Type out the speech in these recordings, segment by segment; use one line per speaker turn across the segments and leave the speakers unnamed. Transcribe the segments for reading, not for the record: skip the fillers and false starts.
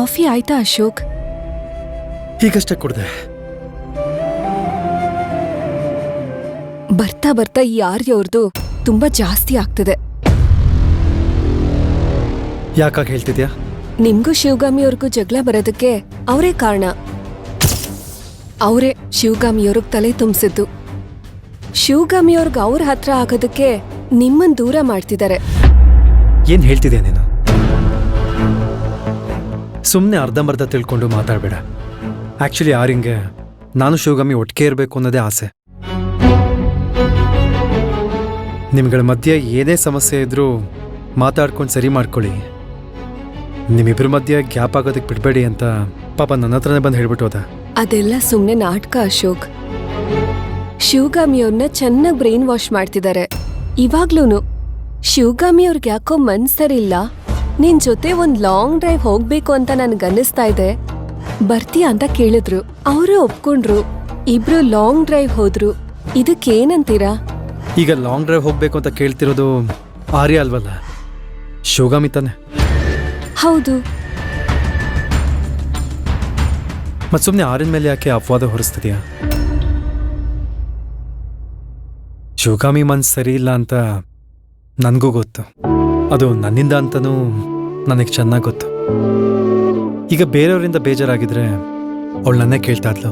Coffee ಆಯ್ತಾ ಅಶೋಕ್?
ಈಗಷ್ಟೇ ಕುಡ್ದೆ.
ಬರ್ತಾ ಬರ್ತಾ ಈ ಆರ್ಯವ್ರದ್ದು ತುಂಬಾ ಜಾಸ್ತಿ ಆಗ್ತಿದೆ.
ಯಾಕಾಗ ಹೇಳ್ತಿದ್ಯಾ?
ನಿಮ್ಗೂ ಶಿವಗಾಮಿಯವ್ರಿಗೂ ಜಗಳ ಬರೋದಕ್ಕೆ ಅವರೇ ಕಾರಣ. ಅವರೇ ಶಿವಗಾಮಿಯವ್ರಿಗೆ ತಲೆ ತುಂಬಿಸಿದ್ದು. ಶಿವಗಾಮಿಯವ್ರಿಗೆ ಅವ್ರ ಹತ್ರ ಆಗೋದಕ್ಕೆ ನಿಮ್ಮನ್ ದೂರ ಮಾಡ್ತಿದ್ದಾರೆ.
ಏನ್ ಹೇಳ್ತಿದ್ಯಾ ನೀನು? ಸುಮ್ಮನೆ ಅರ್ಧಂಬರ್ಧ ತಿಳ್ಕೊಂಡು ಮಾತಾಡ್ಬೇಡ. ಆಕ್ಚುಲಿ ಆರಿಂಗೆ ನಾನು ಶಿವಗಾಮಿ ಒಟ್ಟಿಗೆ ಇರಬೇಕು ಅನ್ನೋದೇ ಆಸೆ. ನಿಮ್ಗಳ ಮಧ್ಯೆ ಏನೇ ಸಮಸ್ಯೆ ಇದ್ರೂ ಮಾತಾಡ್ಕೊಂಡು ಸರಿ ಮಾಡ್ಕೊಳ್ಳಿ. ನಿಮ್ಮಿಬ್ರ ಮಧ್ಯೆ ಗ್ಯಾಪ್ ಆಗೋದಕ್ಕೆ ಬಿಡಬೇಡಿ ಅಂತ ಪಾಪ ನನ್ನ ಹತ್ರನೇ ಬಂದು ಹೇಳ್ಬಿಟ್ಟು ಹೋದ.
ಅದೆಲ್ಲ ಸುಮ್ಮನೆ ನಾಟಕ ಅಶೋಕ್. ಶಿವಗಾಮಿಯವ್ರನ್ನ ಚೆನ್ನಾಗಿ ಬ್ರೈನ್ ವಾಶ್ ಮಾಡ್ತಿದ್ದಾರೆ. ಇವಾಗ್ಲೂನು ಶಿವಗಾಮಿಯವ್ರಿಗೆ ಯಾಕೋ ಮನ್ಸರಿಲ್ಲ. ನಿನ್ ಜೊತೆ ಒಂದ್ ಲಾಂಗ್ ಡ್ರೈವ್ ಹೋಗ್ಬೇಕು ಅಂತ ನನ್ಗನ್ನಿಸ್ತಾ ಇದೆ. ಬರ್ತೀಯ ಅಂತ ಕೇಳಿದ್ರು, ಅವರೇ ಒಪ್ಕೊಂಡ್ರು. ಇಬ್ರು ಲಾಂಗ್ ಡ್ರೈವ್ ಹೋದ್ರು. ಇದಕ್ಕೇನಂತೀರಾ?
ಈಗ ಲಾಂಗ್ ಡ್ರೈವ್ ಹೋಗ್ಬೇಕು ಅಂತ ಕೇಳ್ತಿರೋದು ಆರ್ಯ ಅಲ್ವಲ್ಲ, ಶಿವಗಾಮಿ ತಾನೆ?
ಹೌದು.
ಮತ್ ಸುಮ್ಮನೆ ಆರಿನ ಮೇಲೆ ಯಾಕೆ ಅಪವಾದ ಹೊರಿಸ್ತಿದ್ಯಾ? ಶಿವಗಾಮಿ ಮನ್ಸು ಸರಿ ಇಲ್ಲ ಅಂತ ನನಗೂ ಗೊತ್ತು. ಅದು ನನ್ನಿಂದ ಅಂತನೂ ನನಗೆ ಚೆನ್ನಾಗಿ ಗೊತ್ತು. ಈಗ ಬೇರೆಯವರಿಂದ ಬೇಜಾರಾಗಿದ್ರೆ ಅವಳು ನನ್ನೇ ಕೇಳ್ತಾ ಇದ್ಲು.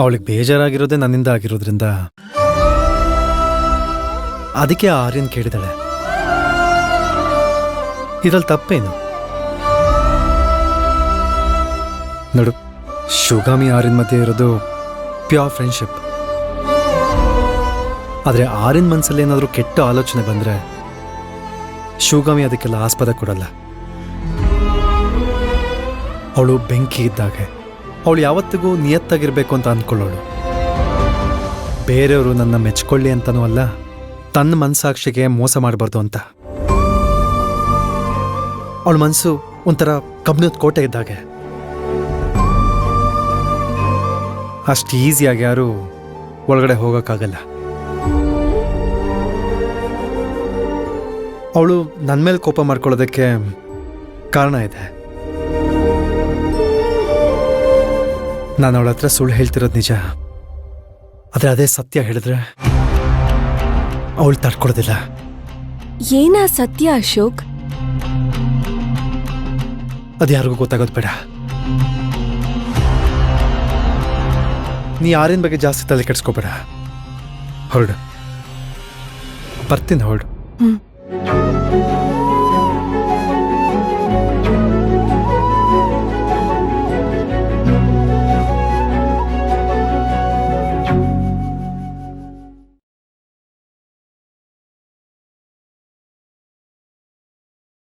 ಅವಳಿಗೆ ಬೇಜಾರಾಗಿರೋದೇ ನನ್ನಿಂದ ಆಗಿರೋದ್ರಿಂದ ಅದಕ್ಕೆ ಆರ್ಯನ್ ಕೇಳಿದಾಳೆ. ಇದ್ರಲ್ಲಿ ತಪ್ಪೇನು? ನೋಡು, ಶಿವಗಾಮಿ ಆರ್ಯನ್ ಮಧ್ಯೆ ಇರೋದು ಪ್ಯೂರ್ ಫ್ರೆಂಡ್ಶಿಪ್. ಆದರೆ ಆರ್ಯನ್ ಮನಸ್ಸಲ್ಲಿ ಏನಾದರೂ ಕೆಟ್ಟ ಆಲೋಚನೆ ಬಂದರೆ ಶಿವಗಾಮಿ ಅದಕ್ಕೆಲ್ಲ ಆಸ್ಪದ ಕೊಡಲ್ಲ. ಅವಳು ಬೆಂಕಿ ಇದ್ದಾಗೆ. ಅವಳು ಯಾವತ್ತಿಗೂ ನಿಯತ್ತಾಗಿರ್ಬೇಕು ಅಂತ ಅಂದ್ಕೊಳ್ಳೋಳು. ಬೇರೆಯವರು ನನ್ನ ಮೆಚ್ಕೊಳ್ಳಿ ಅಂತನೂ ಅಲ್ಲ, ತನ್ನ ಮನಸ್ಸಾಕ್ಷಿಗೆ ಮೋಸ ಮಾಡಬಾರ್ದು ಅಂತ. ಅವಳ ಮನಸ್ಸು ಒಂಥರ ಕಬ್ಬಿಣದ ಕೋಟೆ ಇದ್ದಾಗೆ. ಅಷ್ಟು ಈಸಿಯಾಗಿ ಯಾರು ಒಳಗಡೆ ಹೋಗೋಕ್ಕಾಗಲ್ಲ. ಅವಳು ನನ್ನ ಮೇಲೆ ಕೋಪ ಮಾಡ್ಕೊಳ್ಳೋದಕ್ಕೆ ಕಾರಣ ಇದೆ. ನಾನು ಅವಳ ಹತ್ರ ಸುಳ್ಳು ಹೇಳ್ತಿರೋದು ನಿಜ. ಆದರೆ ಅದೇ ಸತ್ಯ ಹೇಳಿದ್ರೆ ಅವಳು ತಡ್ಕೊಳೋದಿಲ್ಲ.
ಏನಾ ಸತ್ಯ ಅಶೋಕ್?
ಅದು ಯಾರಿಗೂ ಗೊತ್ತಾಗೋದು ಬೇಡ. ನೀ ಯಾರಿನ ಬಗ್ಗೆ ಜಾಸ್ತಿ ತಲೆ ಕೆಡಿಸ್ಕೋಬೇಡ. ಹೊರಡು. ಬರ್ತೀನಿ, ಹೊರಡು.